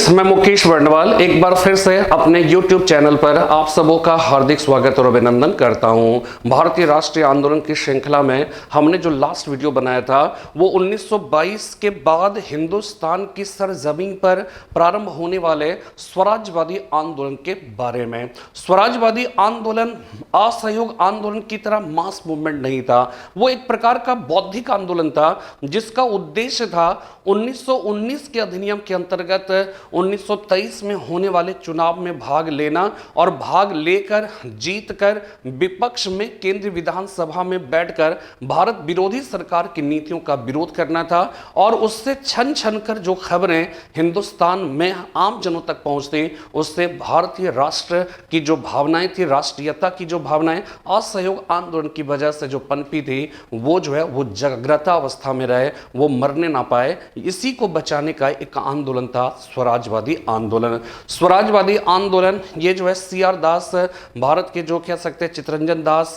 Friends, मैं मुकेश वर्णवाल एक बार फिर से अपने YouTube चैनल पर आप सबों का हार्दिक स्वागत और अभिनंदन करता हूं। भारतीय राष्ट्रीय आंदोलन की श्रृंखला में हमने जो लास्ट वीडियो बनाया था वो 1922 के बाद हिंदुस्तान की सरजमीन पर प्रारंभ होने वाले स्वराज्यवादी आंदोलन के बारे में। स्वराज्यवादी आंदोलन असहयोग आंदोलन की तरह मास मूवमेंट नहीं था, वो एक प्रकार का बौद्धिक आंदोलन था जिसका उद्देश्य था 1919 के अधिनियम के अंतर्गत 1923 में होने वाले चुनाव में भाग लेना और भाग लेकर जीतकर विपक्ष में केंद्रीय विधानसभा में बैठकर भारत विरोधी सरकार की नीतियों का विरोध करना था और उससे छन छन कर जो खबरें हिंदुस्तान में आम जनों तक पहुंचती उससे भारतीय राष्ट्र की जो भावनाएं थी, राष्ट्रीयता की जो भावनाएं असहयोग आंदोलन की वजह से जो पनपी थी वो जो है वो जागृता अवस्था में रहे, वो मरने ना पाए। इसी को बचाने का एक आंदोलन था स्वराज्यवादी आंदोलन। स्वराज्यवादी आंदोलन ये जो है सीआर दास, भारत के जो कह सकते हैं चितरंजन दास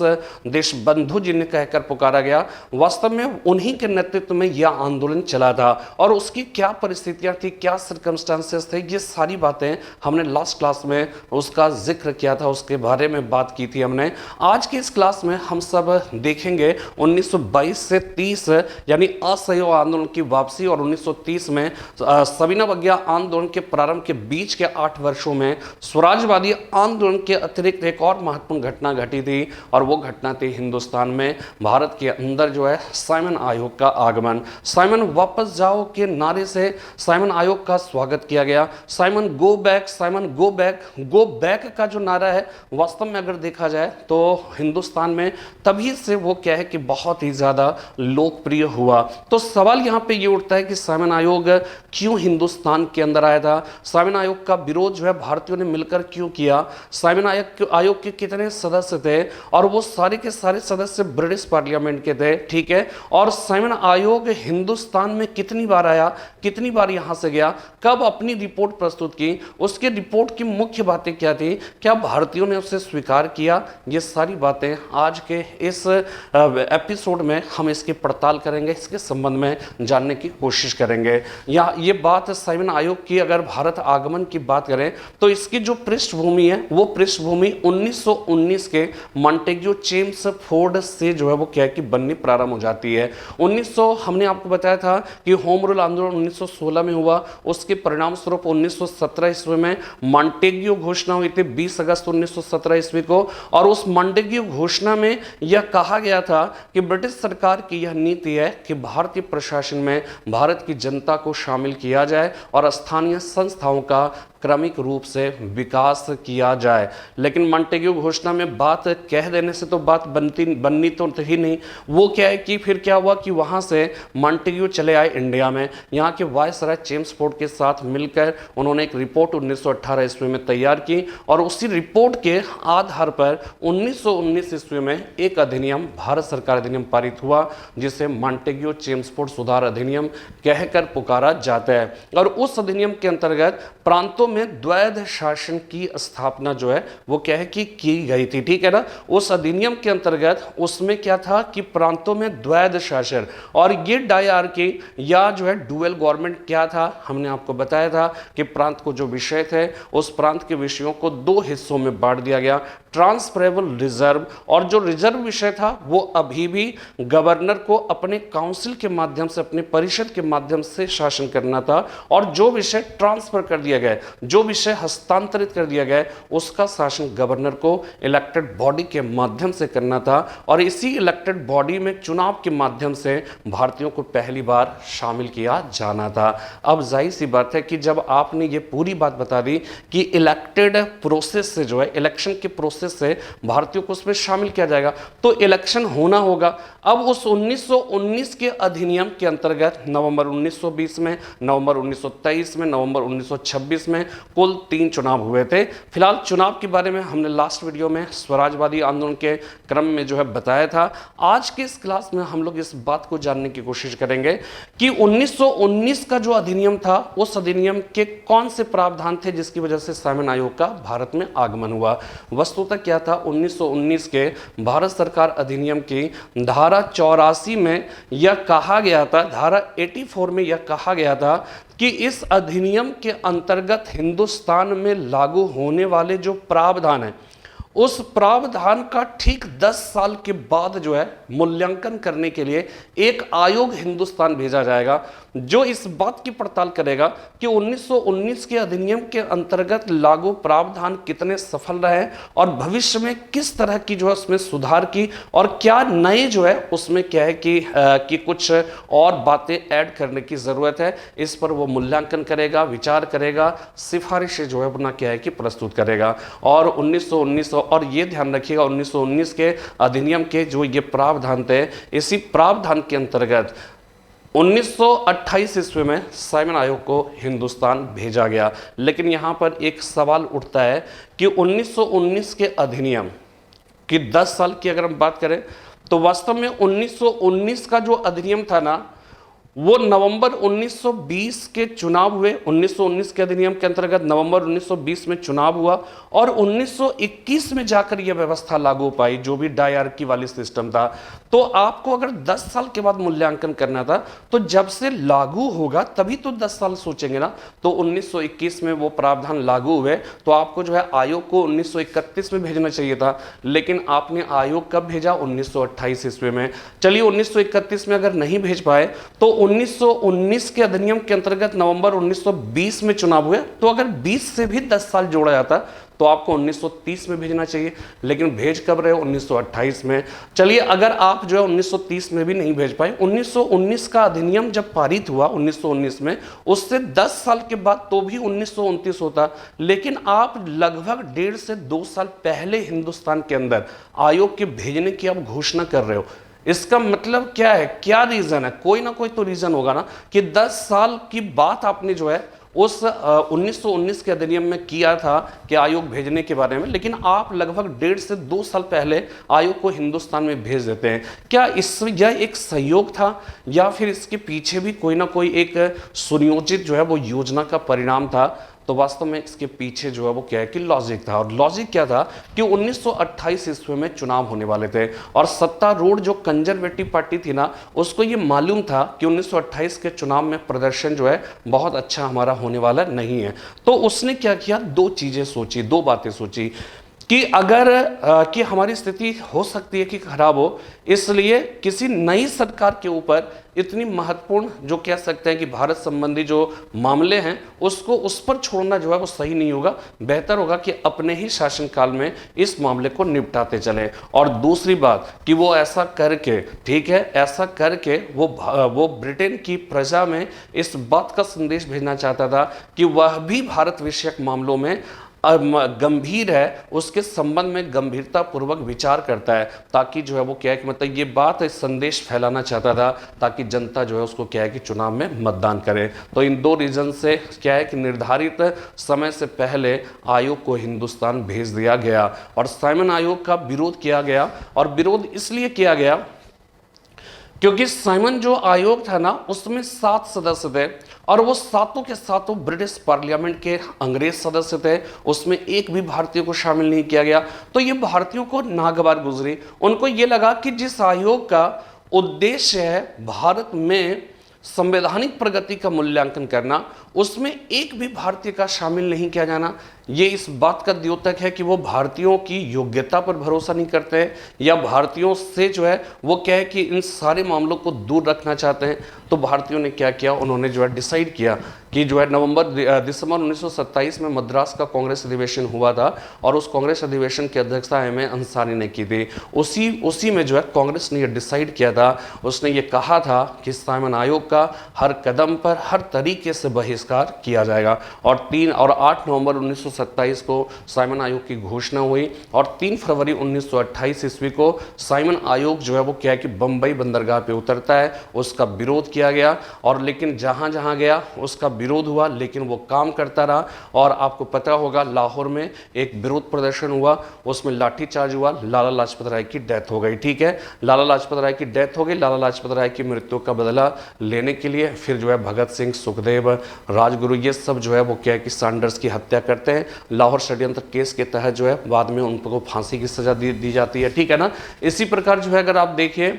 देशबंधु जी ने कहकर पुकारा गया। वास्तव में उन्हीं के नेतृत्व में यह आंदोलन चला था और उसकी क्या परिस्थितियां थी, क्या सर्कमस्टांसेस थे, ये सारी बातें हमने लास्ट क्लास में उसका जिक्र किया था, उसके बारे में बात की थी हमने। आज की इस क्लास में हम सब देखेंगे 1922 से 30 यानी असहयोग आंदोलन की वापसी और 1930 में सविनय अवज्ञा आंदोलन के प्रारंभ के बीच के 8 वर्षों में स्वराज्यवादी आंदोलन के अतिरिक्त एक और महत्वपूर्ण घटना घटी थी और वो घटना थी हिंदुस्तान में भारत के अंदर जो है साइमन आयोग का आगमन। साइमन वापस जाओ के नारे से साइमन आयोग का स्वागत किया गया। Simon go back, Simon go back, go back का जो नारा है वास्तव में अगर देखा जाए तो हिंदुस्तान में तभी से वो क्या है कि बहुत ही ज्यादा लोकप्रिय हुआ। तो सवाल यहाँ पे ये उठता है कि साइमन आयोग क्यों हिंदुस्तान के अंदर आया था, साइमन आयोग का विरोध जो है भारतीयों ने मिलकर क्यों किया, साइमन आयोग के कितने सदस्य थे और वो सारे के सारे सदस्य ब्रिटिश पार्लियामेंट के थे, ठीक है। और साइमन आयोग हिंदुस्तान में कितनी बार आया, कितनी बार यहां से गया, कब अपनी रिपोर्ट प्रस्तुत की, उसके रिपोर्ट की मुख्य बातें क्या थी, क्या भारतीयों ने उसे स्वीकार किया, ये सारी बातें आज के इस एपिसोड में हम इसकी पड़ताल करेंगे, इसके संबंध में जानने की कोशिश करेंगे। या ये बात साइमन आयोग की अगर भारत आगमन की बात करें तो इसकी जो पृष्ठभूमि है वो पृष्ठभूमि 1919 के मॉन्टेग्यू चेम्सफोर्ड से जो है वो क्या है कि बननी प्रारंभ हो जाती है। 1900 हमने आपको बताया था कि होम रूल आंदोलन 1916 में हुआ, उसके परिणाम स्वरूप 1917 ईस्वी में मॉन्टेग्यू घोषणा हुई थी 20 अगस्त 1917 ईस्वी को। और उस मॉन्टेग्यू घोषणा में यह कहा गया था कि ब्रिटिश सरकार की यह नीति है कि भारतीय प्रशासन में भारत की जनता को शामिल किया जाए और स्थानीय संस्थाओं का क्रमिक रूप से विकास किया जाए। लेकिन मॉन्टेग्यू घोषणा में बात कह देने से तो बात बननी तो ही नहीं। वो क्या है कि फिर क्या हुआ कि वहां से मॉन्टेग्यू चले आए इंडिया में, यहाँ के वायसराय चेम्सफोर्ड के साथ मिलकर उन्होंने एक रिपोर्ट 1918 ईस्वी में तैयार की और उसी रिपोर्ट के आधार पर 1919 ईस्वी में एक अधिनियम, भारत सरकार अधिनियम पारित हुआ जिसे मॉन्टेग्यू चेम्सफोर्ड सुधार अधिनियम कहकर पुकारा जाता है। और उस अधिनियम के अंतर्गत प्रांतों में द्वैध शासन की स्थापना जो है वो क्या है कि की गई थी, ठीक है ना। उस अधिनियम के अंतर्गत उसमें क्या था कि प्रांतों में द्वैध शासन और ये डायआर्की या जो है डुअल गवर्नमेंट क्या था, हमने आपको बताया था कि प्रांत को जो विषय थे उस प्रांत के विषयों को 2 हिस्सों में बांट दिया गया, ट्रांसफरेबल रिजर्व, और जो रिजर्व विषय था वो अभी भी गवर्नर को अपने काउंसिल के माध्यम से, अपने परिषद के माध्यम से शासन करना था, और जो विषय ट्रांसफर कर दिया गया, जो विषय हस्तांतरित कर दिया गया, उसका शासन गवर्नर को इलेक्टेड बॉडी के माध्यम से करना था। और इसी इलेक्टेड बॉडी में चुनाव के माध्यम से भारतीयों को पहली बार शामिल किया जाना था। अब जाहिर सी बात है कि जब आपने ये पूरी बात बता दी कि इलेक्टेड प्रोसेस से जो है, इलेक्शन के प्रोसेस से भारतीयों को उसमें शामिल किया जाएगा तो इलेक्शन होना होगा। अब उस 1919 के अधिनियम के अंतर्गत नवंबर 1920 में, नवंबर 1923 में, नवंबर 1926 में कुल 3 चुनाव हुए थे। फिलहाल चुनाव के बारे में हमने लास्ट वीडियो में स्वराज्यवादी आंदोलन के क्रम में जो है बताया था। आज के इस क्लास में हम लोग इस बात को जानने की कोशिश करेंगे कि 1919 का जो अधिनियम था उस अधिनियम के कौन से प्रावधान थे जिसकी वजह से साइमन आयोग का भारत में आगमन हुआ। वस्तुतः क्या था, 1919 के भारत सरकार अधिनियम की धारा 84 में यह कहा गया था, धारा 84 में यह कहा गया था कि इस अधिनियम के अंतर्गत हिंदुस्तान में लागू होने वाले जो प्रावधान है, उस प्रावधान का ठीक 10 साल के बाद जो है मूल्यांकन करने के लिए एक आयोग हिंदुस्तान भेजा जाएगा, जो इस बात की पड़ताल करेगा कि 1919 के अधिनियम के अंतर्गत लागू प्रावधान कितने सफल रहे और भविष्य में किस तरह की जो है उसमें सुधार की और क्या नए जो है उसमें क्या है कि कुछ और बातें ऐड करने की जरूरत है। इस पर वो मूल्यांकन करेगा, विचार करेगा, सिफारिशें जो है अपना क्या है कि प्रस्तुत करेगा। और 1919 और ये ध्यान रखिएगा 1919 के अधिनियम के जो ये प्रावधान थे, इसी प्रावधान के अंतर्गत 1928 ईस्वी में साइमन आयोग को हिंदुस्तान भेजा गया। लेकिन यहां पर एक सवाल उठता है कि 1919 के अधिनियम की 10 साल की अगर हम बात करें तो वास्तव में 1919 का जो अधिनियम था ना, वो नवंबर 1920 के चुनाव हुए। 1919 के अधिनियम के अंतर्गत नवंबर 1920 में चुनाव हुआ और 1921 में जाकर यह व्यवस्था लागू पाई, जो भी डायरकी वाली सिस्टम था। तो आपको अगर 10 साल के बाद मूल्यांकन करना था तो जब से लागू होगा तभी तो 10 साल सोचेंगे ना। तो 1921 में वो प्रावधान लागू हुए तो आपको जो है आयोग को 1931 में भेजना चाहिए था, लेकिन आपने आयोग कब भेजा? 1928 ईस्वी में। चलिए 1931 में अगर नहीं भेज पाए तो 1919 के अधिनियम के अंतर्गत नवंबर 1920 में चुनाव हुए, तो अगर 20 से भी 10 साल जोड़ा जाता तो आपको 1930 में भेजना चाहिए, लेकिन भेज कब रहे हो? 1928 में। चलिए अगर आप जो है 1930 में भी नहीं भेज पाए, 1919 का अधिनियम जब पारित हुआ 1919 में, उससे 10 साल के बाद तो भी 1929 होता, लेकिन आप लगभग 1.5 से 2 साल पहले हिंदुस्तान के अंदर आयोग के भेजने की आप घोषणा कर रहे हो। इसका मतलब क्या है? क्या रीजन है? कोई ना कोई तो रीजन होगा ना कि 10 साल की बात आपने जो है उस 1919 के अधिनियम में किया था कि आयोग भेजने के बारे में, लेकिन आप लगभग 1.5 से 2 साल पहले आयोग को हिंदुस्तान में भेज देते हैं। क्या यह एक सहयोग था या फिर इसके पीछे भी कोई ना कोई एक सुनियोजित जो है वो योजना का परिणाम था? तो वास्तव में इसके पीछे जो है वो क्या है कि लॉजिक था। और लॉजिक क्या था कि 1928 ईस्वी में चुनाव होने वाले थे और सत्तारूढ़ जो कंजर्वेटिव पार्टी थी ना, उसको ये मालूम था कि 1928 के चुनाव में प्रदर्शन जो है बहुत अच्छा हमारा होने वाला नहीं है। तो उसने क्या किया? 2 चीजें सोची, 2 बातें सोची कि अगर कि हमारी स्थिति हो सकती है कि खराब हो, इसलिए किसी नई सरकार के ऊपर इतनी महत्वपूर्ण जो कह सकते हैं कि भारत संबंधी जो मामले हैं उसको उस पर छोड़ना जो है वो सही नहीं होगा। बेहतर होगा कि अपने ही शासनकाल में इस मामले को निपटाते चले। और दूसरी बात कि वो ऐसा करके, ठीक है, ऐसा करके वो ब्रिटेन की प्रजा में इस बात का संदेश भेजना चाहता था कि वह भी भारत विषयक मामलों में गंभीर है, उसके संबंध में गंभीरता पूर्वक विचार करता है, ताकि जो है वो क्या है कि मतलब ये बात संदेश फैलाना चाहता था ताकि जनता जो है उसको क्या है कि चुनाव में मतदान करे। तो इन 2 रीजन से क्या है कि निर्धारित समय से पहले आयोग को हिंदुस्तान भेज दिया गया और साइमन आयोग का विरोध किया गया। और विरोध इसलिए किया गया क्योंकि साइमन जो आयोग था ना उसमें 7 सदस्य थे और वो सातों के सातों ब्रिटिश पार्लियामेंट के अंग्रेज सदस्य थे, उसमें एक भी भारतीय को शामिल नहीं किया गया। तो ये भारतीयों को नागवार गुजरी। उनको ये लगा कि जिस आयोग का उद्देश्य है भारत में संवैधानिक प्रगति का मूल्यांकन करना, उसमें एक भी भारतीय का शामिल नहीं किया जाना, ये इस बात का द्योतक है कि वो भारतीयों की योग्यता पर भरोसा नहीं करते हैं या भारतीयों से जो है वो क्या है कि इन सारे मामलों को दूर रखना चाहते हैं। तो भारतीयों ने क्या किया? उन्होंने जो है डिसाइड किया कि जो है दिसंबर 1927 में मद्रास का कांग्रेस अधिवेशन हुआ था और उस कांग्रेस अधिवेशन की अध्यक्षता एम ए अंसारी ने की थी। उसी में जो है कांग्रेस ने यह डिसाइड किया था, उसने ये कहा था कि साइमन आयोग का हर कदम पर हर तरीके से बहिष्कार किया जाएगा। और 3 और 8 नवंबर 1927 को साइमन आयोग की घोषणा हुई और 3 फरवरी 1928 ईस्वी को साइमन आयोग जो है वो क्या है कि बंबई बंदरगाह पे उतरता है, उसका विरोध किया गया। और लेकिन जहां जहां गया उसका विरोध हुआ, लेकिन वो काम करता रहा। और आपको पता होगा लाहौर में एक विरोध प्रदर्शन हुआ, उसमें लाठीचार्ज हुआ, लाला लाजपत राय की डेथ हो गई। ठीक है, लाला लाजपत राय की डेथ हो गई। लाला लाजपत राय की मृत्यु का बदला लेने के लिए फिर जो है भगत सिंह, सुखदेव, राजगुरु, ये सब जो है वो क्या है कि सैंडर्स की हत्या करते हैं। लाहौर षड्यंत्र केस के तहत जो है बाद में उनको फांसी की सजा दी जाती है। ठीक है ना। इसी प्रकार जो है अगर आप देखिए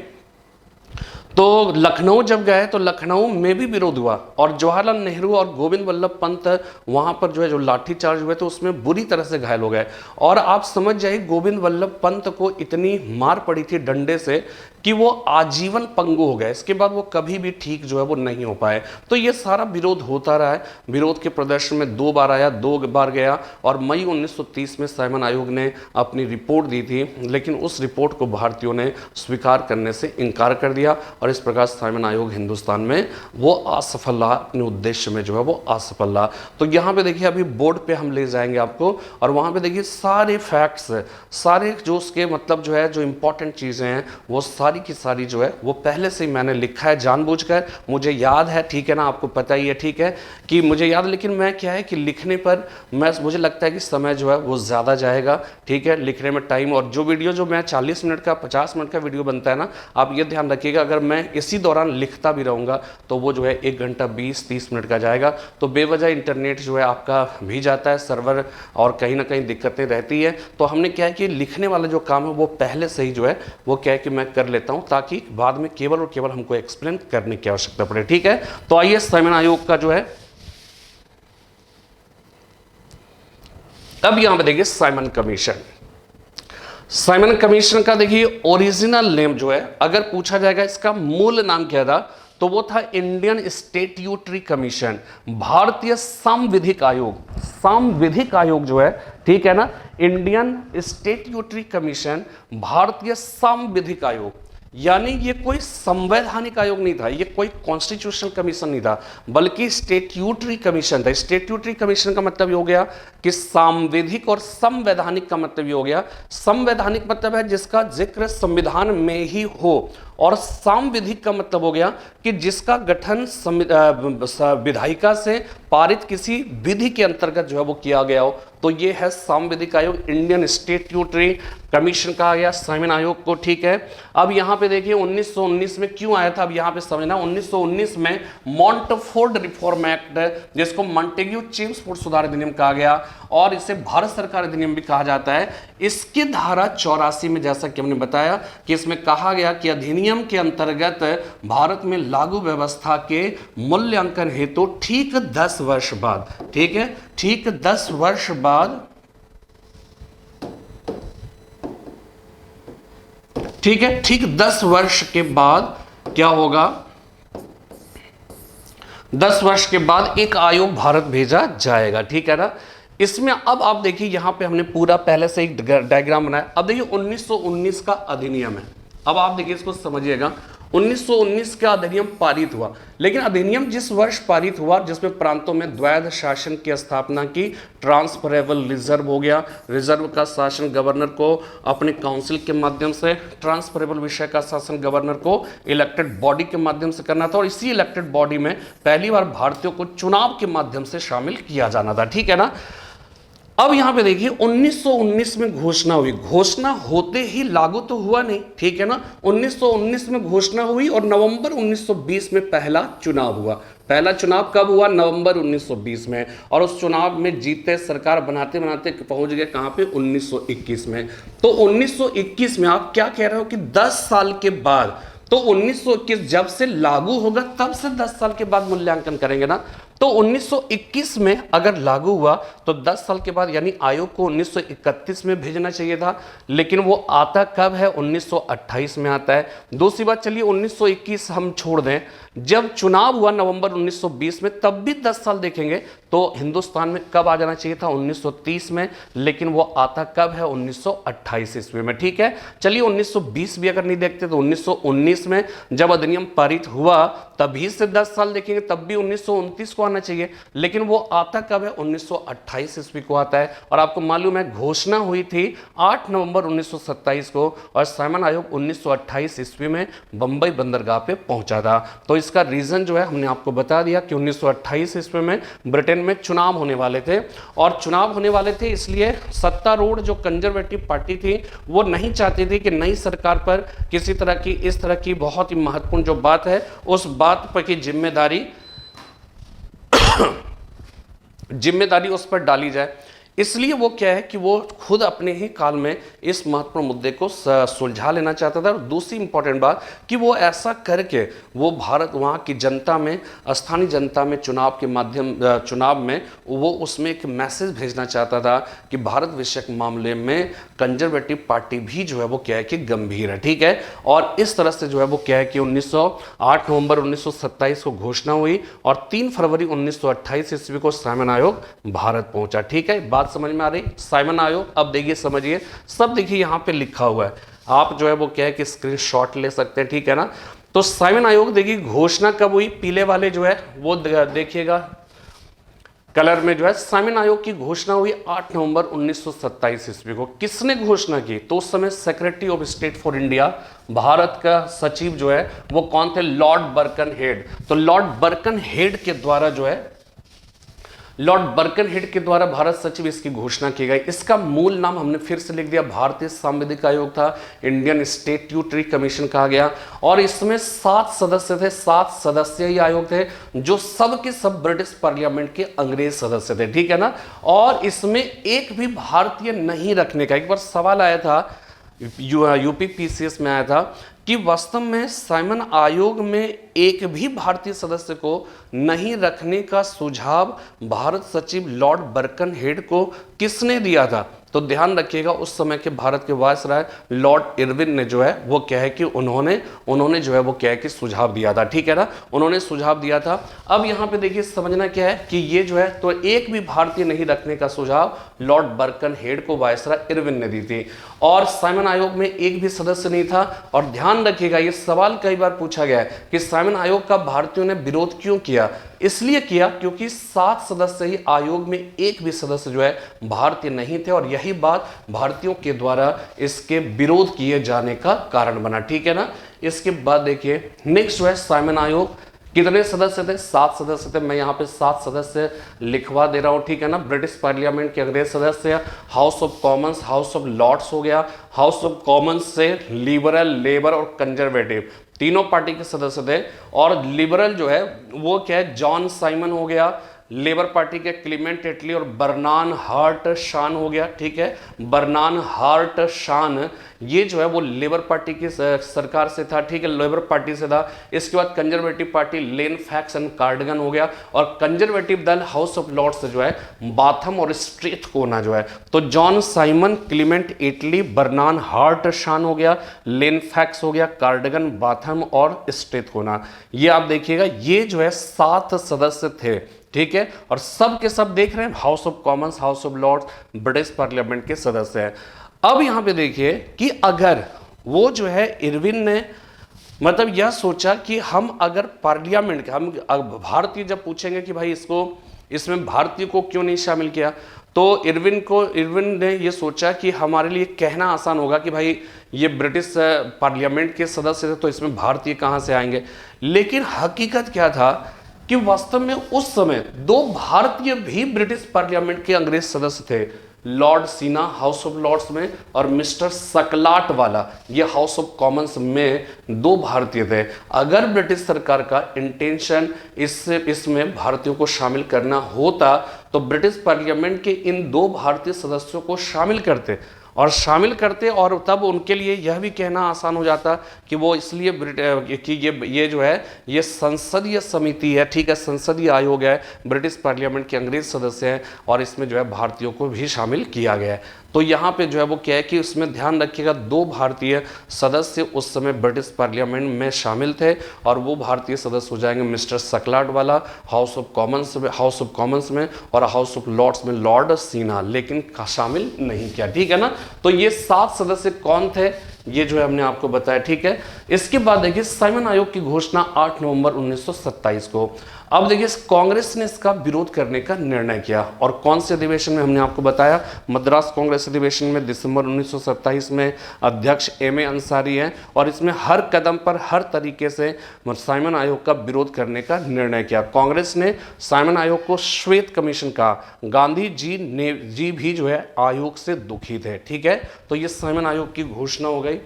तो लखनऊ जब गए तो लखनऊ में भी विरोध हुआ और जवाहरलाल नेहरू और गोविंद वल्लभ पंत वहां पर जो है जो लाठीचार्ज हुए तो उसमें बुरी तरह से घायल हो गए। और आप समझ जाइए गोविंद वल्लभ पंत को इतनी मार पड़ी थी डंडे से कि वो आजीवन पंगु हो गए। इसके बाद वो कभी भी ठीक जो है वो नहीं हो पाए। तो ये सारा विरोध होता रहा है। विरोध के प्रदर्शन में 2 बार आया, 2 बार गया और मई 1930 में साइमन आयोग ने अपनी रिपोर्ट दी थी, लेकिन उस रिपोर्ट को भारतीयों ने स्वीकार करने से इनकार कर दिया और इस प्रकार साइमन आयोग हिंदुस्तान में वो असफल रहा, अपने उद्देश्य में जो है वो असफल रहा। तो यहाँ पे देखिए अभी बोर्ड पे हम ले जाएंगे आपको और वहाँ पे देखिए सारे फैक्ट्स, सारे जो उसके मतलब जो है जो इंपॉर्टेंट चीज़ें हैं वो सारी की सारी जो है वो पहले से ही मैंने लिखा है जानबूझकर। मुझे याद है, ठीक है ना, आपको पता ही है, ठीक है कि मुझे याद, लेकिन मैं क्या है कि लिखने पर मुझे लगता है कि समय जो है वो ज़्यादा जाएगा, ठीक है, लिखने में टाइम। और जो वीडियो जो मैं 40 मिनट का 50 मिनट का वीडियो बनता है ना, आप ये ध्यान रखिएगा अगर मैं इसी दौरान लिखता भी रहूँगा तो वो जो है 1 घंटा 20-30 मिनट का जाएगा। तो बेवजह इंटरनेट जो है आपका भी जाता है, सर्वर, और कहीं ना कहीं दिक्कतें रहती है। तो हमने क्या है कि लिखने वाला जो काम है वो पहले से ही जो है वो क्या है कि मैं कर लेता हूँ ताकि बाद में केवल और केवल हमको एक्सप्लेन करने की आवश्यकता पड़े, ठीक है। तो आइए साइमन आयोग का जो है अब यहां पे देखिए साइमन कमीशन। साइमन कमीशन का देखिए ओरिजिनल नेम जो है अगर पूछा जाएगा इसका मूल नाम क्या था तो वो था इंडियन स्टैट्यूटरी कमीशन, भारतीय संविधिक आयोग। संविधिक आयोग जो है, ठीक है ना, इंडियन स्टैट्यूटरी कमीशन, भारतीय संविधिक आयोग। यानी ये कोई संवैधानिक आयोग नहीं था, ये कोई कॉन्स्टिट्यूशनल कमीशन नहीं था, बल्कि स्टैट्यूटरी कमीशन था। स्टैट्यूटरी कमीशन का मतलब ये हो गया कि सांविधिक, और संवैधानिक का मतलब ये हो गया, संवैधानिक मतलब है जिसका जिक्र संविधान में ही हो, और सांविधिक का मतलब हो गया कि जिसका गठन विधायिका से पारित किसी विधि के अंतर्गत जो है वो किया गया हो। तो ये है सांविधिक आयोग, इंडियन स्टैट्यूटरी कमीशन कहा गया साइमन आयोग को, ठीक है। अब यहाँ पे देखिए 1919 में क्यों आया था, अब यहाँ पे समझना, 1919 में मॉन्टफोर्ड रिफॉर्म एक्ट, जिसको मॉन्टेग्यू चेम्सफोर्ड सुधार अधिनियम कहा गया और इसे भारत सरकार अधिनियम भी कहा जाता है। इसकी धारा 84 में जैसा कि हमने बताया कि इसमें कहा गया कि अधिनियम के अंतर्गत भारत में लागू व्यवस्था के मूल्यांकन हेतु ठीक 10 वर्ष बाद, ठीक है, ठीक 10 वर्ष बाद, ठीक है, ठीक 10 वर्ष के बाद क्या होगा, 10 वर्ष के बाद एक आयोग भारत भेजा जाएगा, ठीक है ना। इसमें अब आप देखिए यहां पे हमने पूरा पहले से एक डायग्राम बनाया। अब देखिए 1919 का अधिनियम है, अब आप देखिए इसको समझिएगा। 1919 का अधिनियम पारित हुआ, लेकिन अधिनियम जिस वर्ष पारित हुआ जिसमें प्रांतों में द्वैध शासन की स्थापना की, ट्रांसफरेबल रिजर्व हो गया, रिजर्व का शासन गवर्नर को अपने काउंसिल के माध्यम से, ट्रांसफरेबल विषय का शासन गवर्नर को इलेक्टेड बॉडी के माध्यम से करना था, और इसी इलेक्टेड बॉडी में पहली बार भारतीयों को चुनाव के माध्यम से शामिल किया जाना था, ठीक है ना। अब यहां पे देखिए 1919 में घोषणा हुई, घोषणा होते ही लागू तो हुआ नहीं, ठीक है ना। 1919 में घोषणा हुई और नवंबर 1920 में पहला चुनाव हुआ। पहला चुनाव कब हुआ, नवंबर 1920 में, और उस चुनाव में जीते, सरकार बनाते बनाते पहुंच गए कहां पे, 1921 में। तो 1921 में आप क्या कह रहे हो कि 10 साल के बाद, तो 1921 जब से लागू होगा तब से 10 साल के बाद मूल्यांकन करेंगे ना। तो 1921 में अगर लागू हुआ तो 10 साल के बाद, यानी आयोग को 1931 में भेजना चाहिए था, लेकिन वो आता कब है, 1928 में आता है। दूसरी बात, चलिए 1921 हम छोड़ दें, जब चुनाव हुआ नवंबर 1920 में तब भी 10 साल देखेंगे तो हिंदुस्तान में कब आ जाना चाहिए था, 1930 में, लेकिन वो आता कब है, 1928 ईस्वी में, ठीक है। चलिए 1920 भी अगर नहीं देखते तो 1919 में जब अधिनियम पारित हुआ तभी से 10 साल देखेंगे, तब भी 1929 को आना चाहिए, लेकिन वो आता कब है, 1928 ईस्वी को आता है। और आपको मालूम है घोषणा हुई थी 8 नवंबर 1927 को, और साइमन आयोग 1928 ईस्वी में बंबई बंदरगाह पे पहुंचा था। तो इसका रीजन जो है हमने आपको बता दिया कि 1928 ईस्वी में ब्रिटेन में चुनाव होने वाले थे, और चुनाव होने वाले थे इसलिए सत्तारूढ़ जो कंजर्वेटिव पार्टी थी वो नहीं चाहती थी कि नई सरकार पर किसी तरह की, इस तरह की बहुत ही महत्वपूर्ण जो बात है उस बात पर की जिम्मेदारी उस पर डाली जाए। इसलिए वो क्या है कि वो खुद अपने ही काल में इस महत्वपूर्ण मुद्दे को सुलझा लेना चाहता था। और दूसरी इंपॉर्टेंट बात कि वो ऐसा करके वो भारत वहाँ की जनता में, स्थानीय जनता में चुनाव में वो उसमें एक मैसेज भेजना चाहता था कि भारत विषयक मामले में कंजर्वेटिव पार्टी भी जो है वो क्या है कि गंभीर है, ठीक है। और इस तरह से जो है वो क्या है कि 8 नवंबर 1927 को घोषणा हुई और 3 फरवरी 1928 ईस्वी को साइमन आयोग भारत पहुंचा, ठीक है। बात समझ में आ रही? साइमन आयोग, अब देखिए समझिए, सब देखिए यहां पे लिखा हुआ है, आप जो है वो क्या है कि स्क्रीनशॉट ले सकते हैं, ठीक है ना। तो साइमन आयोग देखिए घोषणा कब हुई, पीले वाले जो है वो देखिएगा कलर में जो है, साइमन आयोग की घोषणा हुई 8 नवंबर 1927 ईस्वी को। किसने घोषणा की? तो उस समय secretary of state for India, Bharat का सचिव जो है वो कौन थे? Lord Birkenhead. तो लॉर्ड बर्कनहेड के द्वारा जो है, लॉर्ड बर्कनहेड के द्वारा भारत सचिव इसकी घोषणा की गई। इसका मूल नाम हमने फिर से लिख दिया, भारतीय सांविधिक आयोग था, इंडियन स्टैट्यूटरी कमीशन कहा गया। और इसमें 7 सदस्य थे, 7 सदस्यीय आयोग थे जो सब के सब ब्रिटिश पार्लियामेंट के अंग्रेज सदस्य थे, ठीक है ना। और इसमें एक भी भारतीय नहीं रखने का, एक बार सवाल आया था यूपी पीसीएस में आया था कि वास्तव में साइमन आयोग में एक भी भारतीय सदस्य को नहीं रखने का सुझाव भारत सचिव लॉर्ड बर्कनहेड को किसने दिया था? तो ध्यान रखिएगा उस समय के भारत के वायसराय लॉर्ड इरविन ने जो है वो क्या है कि उन्होंने जो है वो क्या है कि सुझाव दिया था, ठीक है ना, उन्होंने सुझाव दिया था। अब यहाँ पे देखिए समझना क्या है कि ये जो है तो एक भी भारतीय नहीं रखने का सुझाव लॉर्ड बर्कनहेड को वायसराय इरविन ने दी थी और साइमन आयोग में एक भी सदस्य नहीं था। और ध्यान रखिएगा ये सवाल कई बार पूछा गया है कि साइमन आयोग का भारतीयों ने विरोध क्यों किया? इसलिए किया क्योंकि 7 सदस्यीय आयोग में एक भी सदस्य जो है भारतीय नहीं थे और यही बात भारतीयों के द्वारा इसके विरोध किए जाने का कारण बना, ठीक है ना। इसके बाद देखिए नेक्स्ट जो है साइमन आयोग कितने सदस्य थे? 7 सदस्य थे। मैं यहाँ पे 7 सदस्य लिखवा दे रहा हूँ, ठीक है ना। ब्रिटिश पार्लियामेंट के अंग्रेज सदस्य, House of Commons, House of Lords हो गया, हाउस ऑफ कॉमन्स से लिबरल, लेबर और कंजर्वेटिव तीनों पार्टी के सदस्य थे। और लिबरल जो है वो क्या है, जॉन साइमन हो गया, लेबर पार्टी के क्लीमेंट एटली और बर्नान हार्ट शान हो गया, ठीक है। बर्नान हार्ट शान ये जो है वो लेबर पार्टी की सरकार से था, ठीक है, लेबर पार्टी से था। इसके बाद conservative party lane fax and cardigan हो गया और कंजर्वेटिव दल हाउस ऑफ लॉर्ड्स से जो है बाथम और स्ट्रेथकोना जो है। तो जॉन साइमन, क्लीमेंट एटली, बर्नान हार्ट शान हो गया, लेन फैक्स हो गया, कार्डिगन, बाथम और स्ट्रेथकोना। ये आप देखिएगा ये जो है 7 सदस्य थे, ठीक है। और सब के सब देख रहे हैं House of Commons, House of Lords, British Parliament के सदस्य हैं। अब यहां पे देखिए कि अगर वो जो है इरविन ने मतलब यह सोचा कि हम अगर पार्लियामेंट के हम भारतीय जब पूछेंगे कि भाई इसमें भारतीय को क्यों नहीं शामिल किया, तो इरविन ने ये सोचा कि हमारे लिए कहना आसान होगा कि भाई ये ब्रिटिश पार्लियामेंट के सदस्य थे तो इसमें भारतीय कहां से आएंगे। लेकिन हकीकत क्या था कि वास्तव में उस समय 2 भारतीय भी ब्रिटिश पार्लियामेंट के अंग्रेज सदस्य थे, लॉर्ड सीना हाउस ऑफ लॉर्ड्स में और मिस्टर सकलाट वाला ये हाउस ऑफ कॉमन्स में 2 भारतीय थे। अगर ब्रिटिश सरकार का इंटेंशन इसमें भारतीयों को शामिल करना होता तो ब्रिटिश पार्लियामेंट के इन 2 भारतीय सदस्यों को शामिल करते और तब उनके लिए यह भी कहना आसान हो जाता कि वो इसलिए कि ये जो है ये संसदीय समिति है, ठीक है, संसदीय आयोग है, ब्रिटिश पार्लियामेंट के अंग्रेज सदस्य हैं और इसमें जो है भारतीयों को भी शामिल किया गया है। तो यहाँ पे जो है वो क्या है कि उसमें ध्यान रखिएगा 2 भारतीय सदस्य उस समय ब्रिटिश पार्लियामेंट में शामिल थे और वो भारतीय सदस्य हो जाएंगे मिस्टर सकलाट वाला हाउस ऑफ कॉमन्स में और हाउस ऑफ लॉर्ड्स में लॉर्ड सीना, लेकिन शामिल नहीं किया, ठीक है ना। तो ये 7 सदस्य कौन थे ये जो है हमने आपको बताया, ठीक है। इसके बाद देखिए साइमन आयोग की घोषणा 8 नवंबर 1927 को। अब देखिए कांग्रेस ने इसका विरोध करने का निर्णय किया और कौन से अधिवेशन में हमने आपको बताया, मद्रास कांग्रेस अधिवेशन में दिसंबर 1927 में अध्यक्ष एम ए अंसारी हैं और इसमें हर कदम पर हर तरीके से साइमन आयोग का विरोध करने का निर्णय किया। कांग्रेस ने साइमन आयोग को श्वेत कमीशन कहा। गांधी जी भी जो है आयोग से दुखी थे, ठीक है। तो ये साइमन आयोग की घोषणा हो गई।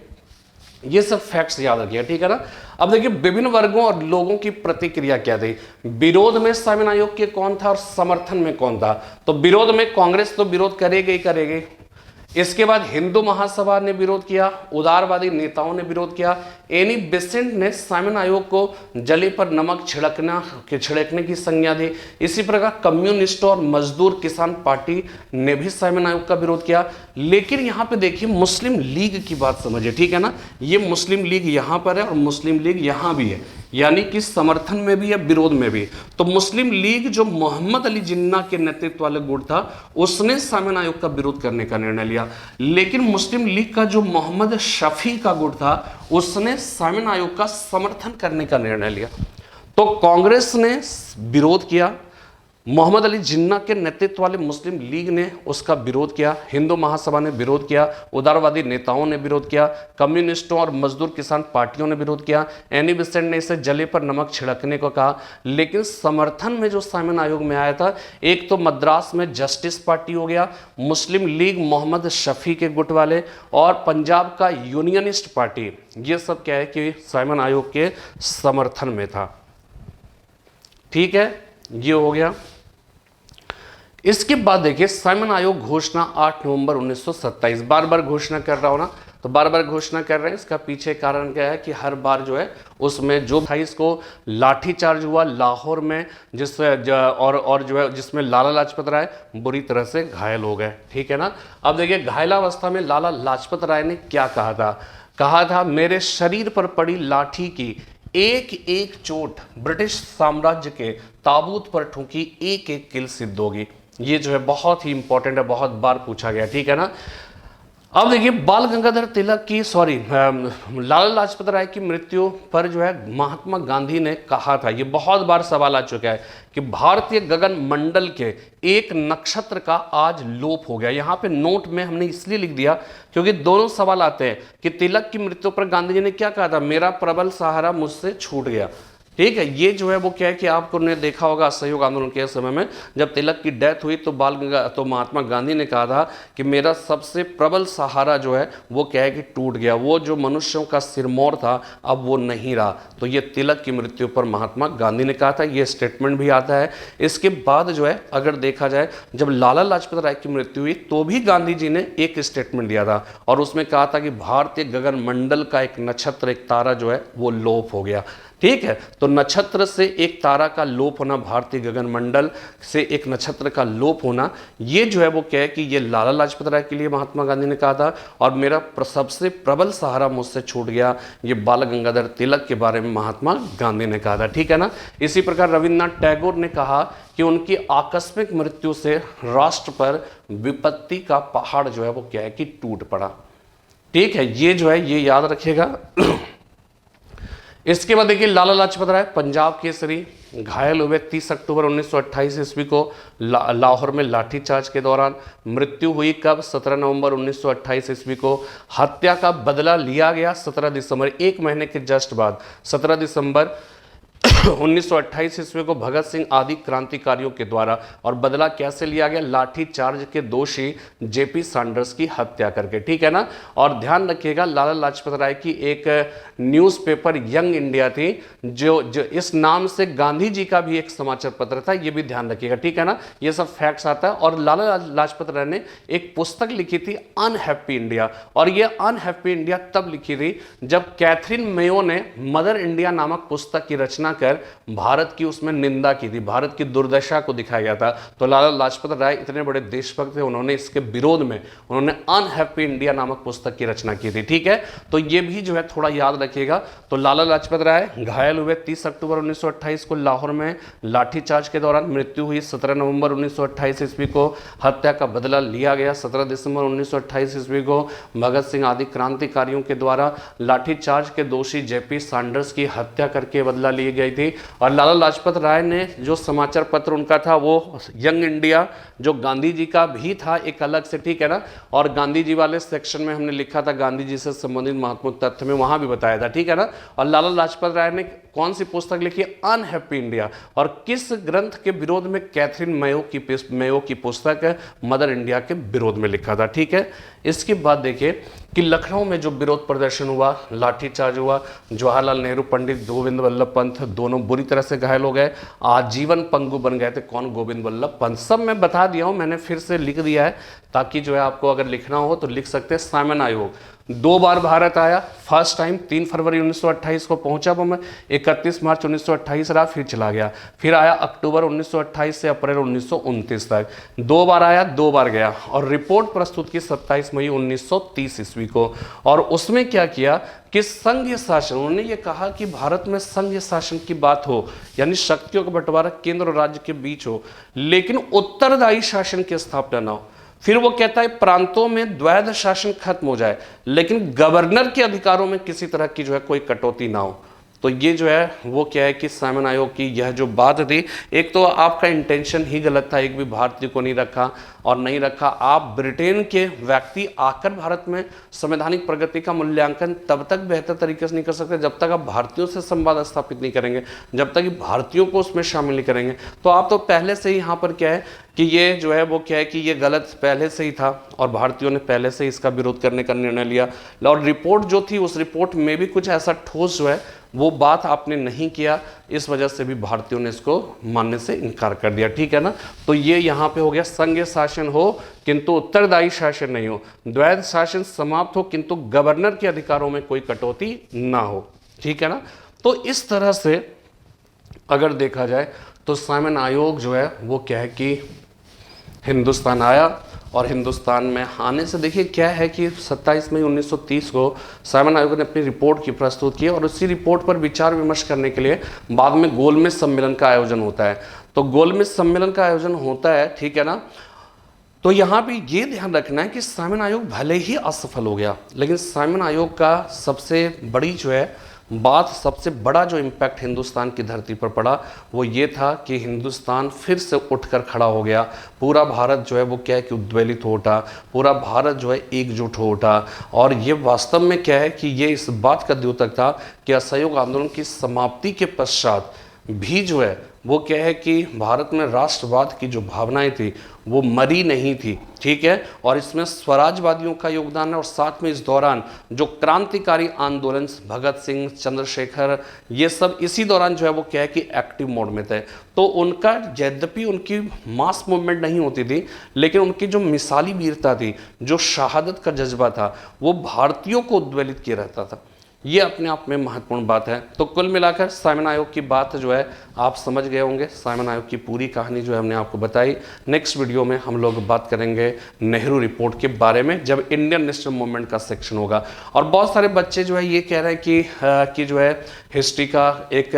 ये सब फैक्ट्स याद रखिए, ठीक है ना। अब देखिए विभिन्न वर्गों और लोगों की प्रतिक्रिया क्या थी। विरोध में साइमन आयोग के कौन था और समर्थन में कौन था। तो विरोध में कांग्रेस तो विरोध करेगी ही करेगी। इसके बाद हिंदू महासभा ने विरोध किया, उदारवादी नेताओं ने विरोध किया। एनी बेसेंट ने साइमन आयोग को जले पर नमक छिड़कने की संज्ञा दी। इसी प्रकार कम्युनिस्ट और मजदूर किसान पार्टी ने भी साइमन आयोग का विरोध किया। लेकिन यहां पे देखिए मुस्लिम लीग की बात समझिए, ठीक है ना। ये मुस्लिम लीग यहां पर है और मुस्लिम लीग यहां भी है, यानी कि समर्थन में भी है विरोध में भी। तो मुस्लिम लीग जो मोहम्मद अली जिन्ना के नेतृत्व वाले गुट था उसने साइमन आयोग का विरोध करने का निर्णय लिया। लेकिन मुस्लिम लीग का जो मोहम्मद शफी का गुट था उसने साइमन आयोग का समर्थन करने का निर्णय लिया। तो कांग्रेस ने विरोध किया, मोहम्मद अली जिन्ना के नेतृत्व वाले मुस्लिम लीग ने उसका विरोध किया, हिंदू महासभा ने विरोध किया, उदारवादी नेताओं ने विरोध किया, कम्युनिस्टों और मजदूर किसान पार्टियों ने विरोध किया। एनी बेसेंट ने इसे जले पर नमक छिड़कने को कहा। लेकिन समर्थन में जो साइमन आयोग में आया था, एक तो मद्रास में जस्टिस पार्टी हो गया, मुस्लिम लीग मोहम्मद शफी के गुट वाले और पंजाब का यूनियनिस्ट पार्टी, ये सब क्या है कि साइमन आयोग के समर्थन में था। ठीक है, ये हो गया। इसके बाद देखिए साइमन आयोग घोषणा 8 नवंबर 1927, बार बार घोषणा कर रहा हो ना, तो बार बार घोषणा कर रहे हैं। इसका पीछे कारण क्या है कि हर बार जो है उसमें जो 28 को लाठीचार्ज हुआ लाहौर में, जिससे और जो है जिसमें लाला लाजपत राय बुरी तरह से घायल हो गए। ठीक है ना। अब देखिए घायलावस्था में लाला लाजपत राय ने क्या कहा था, मेरे शरीर पर पड़ी लाठी की एक एक चोट ब्रिटिश साम्राज्य के ताबूत पर ठुकी एक एक किल सिद्ध होगी। ये जो है बहुत ही इंपॉर्टेंट है, बहुत बार पूछा गया। ठीक है ना। अब देखिए बाल गंगाधर तिलक की लाला लाजपत राय की मृत्यु पर जो है महात्मा गांधी ने कहा था, ये बहुत बार सवाल आ चुका है कि भारतीय गगन मंडल के एक नक्षत्र का आज लोप हो गया। यहाँ पे नोट में हमने इसलिए लिख दिया क्योंकि दोनों सवाल आते हैं कि तिलक की मृत्यु पर गांधी जी ने क्या कहा था, मेरा प्रबल सहारा मुझसे छूट गया। ठीक है, ये जो है वो क्या है कि आपको ने देखा होगा असहयोग आंदोलन के समय में जब तिलक की डेथ हुई तो महात्मा गांधी ने कहा था कि मेरा सबसे प्रबल सहारा जो है वो क्या है कि टूट गया, वो जो मनुष्यों का सिरमौर था अब वो नहीं रहा। तो ये तिलक की मृत्यु पर महात्मा गांधी ने कहा था, ये स्टेटमेंट भी आता है। इसके बाद जो है अगर देखा जाए जब लाला लाजपत राय की मृत्यु हुई तो भी गांधी जी ने एक स्टेटमेंट दिया था और उसमें कहा था कि भारतीय गगन मंडल का एक नक्षत्र, एक तारा जो है वो लोप हो गया। ठीक है, तो नक्षत्र से एक तारा का लोप होना, भारतीय गगन मंडल से एक नक्षत्र का लोप होना, ये जो है वो क्या है कि ये लाला लाजपत राय के लिए महात्मा गांधी ने कहा था और मेरा सबसे प्रबल सहारा मुझसे छूट गया, ये बाल गंगाधर तिलक के बारे में महात्मा गांधी ने कहा था। ठीक है ना। इसी प्रकार रविन्द्रनाथ टैगोर ने कहा कि उनकी आकस्मिक मृत्यु से राष्ट्र पर विपत्ति का पहाड़ जो है वो क्या है कि टूट पड़ा। ठीक है, ये जो है ये याद रखिएगा। इसके बाद देखिए लाला लाजपत राय पंजाब केसरी घायल हुए 30 अक्टूबर 1928 ईस्वी को लाहौर में लाठीचार्ज के दौरान। मृत्यु हुई कब, 17 नवंबर 1928 ईस्वी को। हत्या का बदला लिया गया 17 दिसंबर, एक महीने के जस्ट बाद 17 दिसंबर 1928 ईस्वी को भगत सिंह आदि क्रांतिकारियों के द्वारा। और बदला कैसे लिया गया, लाठी चार्ज के दोषी जेपी सैंडर्स की हत्या करके। ठीक है ना। और ध्यान रखिएगा लाला लाजपत राय की एक न्यूज़पेपर यंग इंडिया थी जो इस नाम से गांधी जी का भी एक समाचार पत्र था, ये भी ध्यान रखिएगा। ठीक है ना, ये सब फैक्ट्स आता है। और लाला लाजपत राय ने एक पुस्तक लिखी थी अनहैप्पी इंडिया, और ये अनहैप्पी इंडिया तब लिखी थी जब कैथरीन मेयो ने मदर इंडिया नामक पुस्तक की रचना कर भारत की उसमें निंदा की थी, भारत की दुर्दशा को दिखाया गया था। तो लाला लाजपत राय इतने बड़े देशभक्त थे, उन्होंने इसके विरोध में उन्होंने अनहैप्पी इंडिया नामक पुस्तक की रचना की थी। ठीक है, तो ये भी जो है थोड़ा याद रखिएगा। तो लाला लाजपत राय घायल हुए 30 अक्टूबर 1928 को लाहौर में लाठीचार्ज के दौरान। मृत्यु हुई 17 नवंबर 1928 ईस्वी को। हत्या का बदला लिया गया 17 दिसंबर 1928 ईस्वी को भगत सिंह आदि क्रांतिकारियों के द्वारा। लाठीचार्ज के दोषी जेपी सैंडर्स की हत्या करके बदला ली गई थी। और लाला लाजपत राय ने जो समाचार पत्र उनका था वो यंग इंडिया, जो गांधी जी का भी था एक अलग से। ठीक है ना। और गांधी जी वाले सेक्शन में हमने लिखा था गांधी जी से संबंधित महत्वपूर्ण तथ्य में, वहां भी बताया था। ठीक है ना। और लाला लाजपत राय ने कौन सी पुस्तक लिखी, अनहैप्पी इंडिया, और किस ग्रंथ के विरोध में, कैथरीन मेयो की पुस्तक मदर इंडिया के विरोध में लिखा था। ठीक है। इसके बाद देखिए कि लखनऊ में जो विरोध प्रदर्शन हुआ, लाठीचार्ज हुआ, जवाहरलाल नेहरू, पंडित गोविंद वल्लभ पंत दोनों बुरी तरह से घायल हो गए, आजीवन पंगु बन गए थे। कौन? गोविंद वल्लभ पंत। सब मैं बता दिया हूँ, मैंने फिर से लिख दिया है ताकि जो है आपको अगर लिखना हो तो लिख सकते हैं। साइमन आयोग 2 बार भारत आया। फर्स्ट टाइम 3 फरवरी 1928 को पहुंचा वो, मैं 31 मार्च 1928 रहा, फिर चला गया। फिर आया अक्टूबर 1928 से अप्रैल 1929 तक। 2 बार आया, 2 बार गया। और रिपोर्ट प्रस्तुत की 27 मई 1930 ईस्वी को। और उसमें क्या किया कि संघीय शासन, उन्होंने ये कहा कि भारत में संघीय शासन की बात हो, यानी शक्तियों का बंटवारा केंद्र और राज्य के बीच हो, लेकिन उत्तरदायी शासन की स्थापना ना हो। फिर वो कहता है प्रांतों में द्वैध शासन खत्म हो जाए, लेकिन गवर्नर के अधिकारों में किसी तरह की जो है कोई कटौती ना हो। तो ये जो है वो क्या है कि साइमन आयोग की यह जो बात थी, एक तो आपका इंटेंशन ही गलत था, एक भी भारतीय को नहीं रखा और नहीं रखा। आप ब्रिटेन के व्यक्ति आकर भारत में संवैधानिक प्रगति का मूल्यांकन तब तक बेहतर तरीके से नहीं कर सकते जब तक आप भारतीयों से संवाद स्थापित नहीं करेंगे, जब तक कि भारतीयों को उसमें शामिल नहीं करेंगे। तो आप तो पहले से ही यहाँ पर क्या है कि ये जो है वो क्या है कि ये गलत पहले से ही था और भारतीयों ने पहले से इसका विरोध करने का निर्णय लिया। और रिपोर्ट जो थी उस रिपोर्ट में भी कुछ ऐसा ठोस जो है वो बात आपने नहीं किया, इस वजह से भी भारतीयों ने इसको मानने से इनकार कर दिया। ठीक है ना। तो ये यहाँ पे हो गया, संघीय शासन हो किंतु उत्तरदायी शासन नहीं हो, द्वैध शासन समाप्त हो किंतु गवर्नर के अधिकारों में कोई कटौती ना हो। ठीक है ना। तो इस तरह से अगर देखा जाए तो साइमन आयोग जो है वो क्या है कि हिंदुस्तान आया। और हिंदुस्तान में आने से देखिए क्या है कि 27 मई 1930 को साइमन आयोग ने अपनी रिपोर्ट की प्रस्तुत की और उसी रिपोर्ट पर विचार विमर्श करने के लिए बाद में गोलमेज सम्मेलन का आयोजन होता है। तो गोलमेज सम्मेलन का आयोजन होता है, ठीक है ना। तो यहाँ पे ये ध्यान रखना है कि साइमन आयोग भले ही असफल हो गया, लेकिन साइमन आयोग का सबसे बड़ी जो है बात, सबसे बड़ा जो इम्पैक्ट हिंदुस्तान की धरती पर पड़ा वो ये था कि हिंदुस्तान फिर से उठकर खड़ा हो गया। पूरा भारत जो है वो क्या है कि उद्वेलित हो उठा, पूरा भारत जो है एकजुट हो उठा। और ये वास्तव में क्या है कि ये इस बात का द्योतक था कि असहयोग आंदोलन की समाप्ति के पश्चात भी जो है वो क्या है कि भारत में राष्ट्रवाद की जो भावनाएं थी वो मरी नहीं थी। ठीक है। और इसमें स्वराजवादियों का योगदान है और साथ में इस दौरान जो क्रांतिकारी आंदोलन, भगत सिंह, चंद्रशेखर, ये सब इसी दौरान जो है वो क्या है कि एक्टिव मोड में थे। तो उनका यद्यपि उनकी मास मूवमेंट नहीं होती थी, लेकिन उनकी जो मिसाली वीरता थी, जो शहादत का जज्बा था, वो भारतीयों को उद्वेलित किया रहता था। ये अपने आप में महत्वपूर्ण बात है। तो कुल मिलाकर साइमन आयोग की बात जो है आप समझ गए होंगे। साइमन आयोग की पूरी कहानी जो है हमने आपको बताई। नेक्स्ट वीडियो में हम लोग बात करेंगे नेहरू रिपोर्ट के बारे में, जब इंडियन नेशनल मूवमेंट का सेक्शन होगा। और बहुत सारे बच्चे जो है ये कह रहे हैं कि जो है हिस्ट्री का एक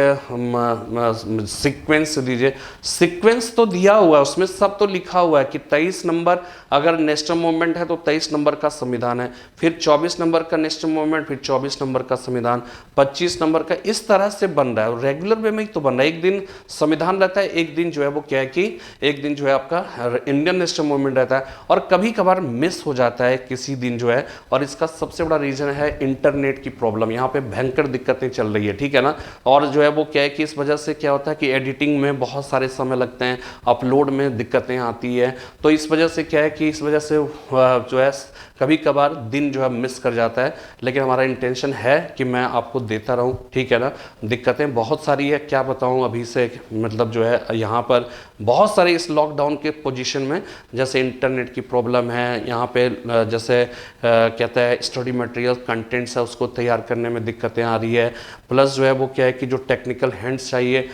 सीक्वेंस दीजिए। सीक्वेंस तो दिया हुआ है, उसमें सब तो लिखा हुआ है कि 23 नंबर अगर नेशनल मूवमेंट है तो 23 नंबर का संविधान है, फिर 24 नंबर का नेशनल मूवमेंट, फिर 24 नंबर का संविधान, 25 नंबर का, इस तरह से बन रहा है। रेगुलर वे में ही तो बन रहा है। एक दिन संविधान रहता है, एक दिन जो है वो क्या है कि एक दिन जो है आपका इंडियन नेशनल मूवमेंट रहता है। और कभी कभार मिस हो जाता है किसी दिन जो है, और इसका सबसे बड़ा रीजन है इंटरनेट की प्रॉब्लम। यहाँ पे भयंकर दिक्कतें चल रही है। ठीक है ना। और जो है वो क्या है कि इस वजह से क्या होता है कि एडिटिंग में बहुत सारे समय लगते हैं, अपलोड में दिक्कतें आती है। तो इस वजह से क्या है कि इस वजह से जो है कभी कभार दिन जो है मिस कर जाता है, लेकिन हमारा इंटेंशन है कि मैं आपको देता रहूं। ठीक है ना। दिक्कतें बहुत सारी है, क्या बताऊं अभी से, मतलब जो है यहाँ पर बहुत सारे इस लॉकडाउन के पोजीशन में, जैसे इंटरनेट की प्रॉब्लम है यहाँ पे, जैसे कहता है स्टडी मटेरियल कंटेंट्स है उसको तैयार करने में दिक्कतें आ रही है। प्लस जो है वो क्या है कि जो टेक्निकल हैंड्स चाहिए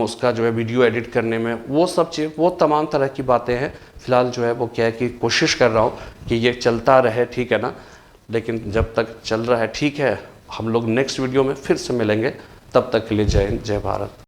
उसका जो है वीडियो एडिट करने में, वो सब चीज़, वो तमाम तरह की बातें हैं। फिलहाल जो है वो क्या है कि कोशिश कर रहा हूँ कि ये चलता रहे। ठीक है ना। लेकिन जब तक चल रहा है ठीक है, हम लोग नेक्स्ट वीडियो में फिर से मिलेंगे। तब तक के लिए जय हिंद, जय भारत।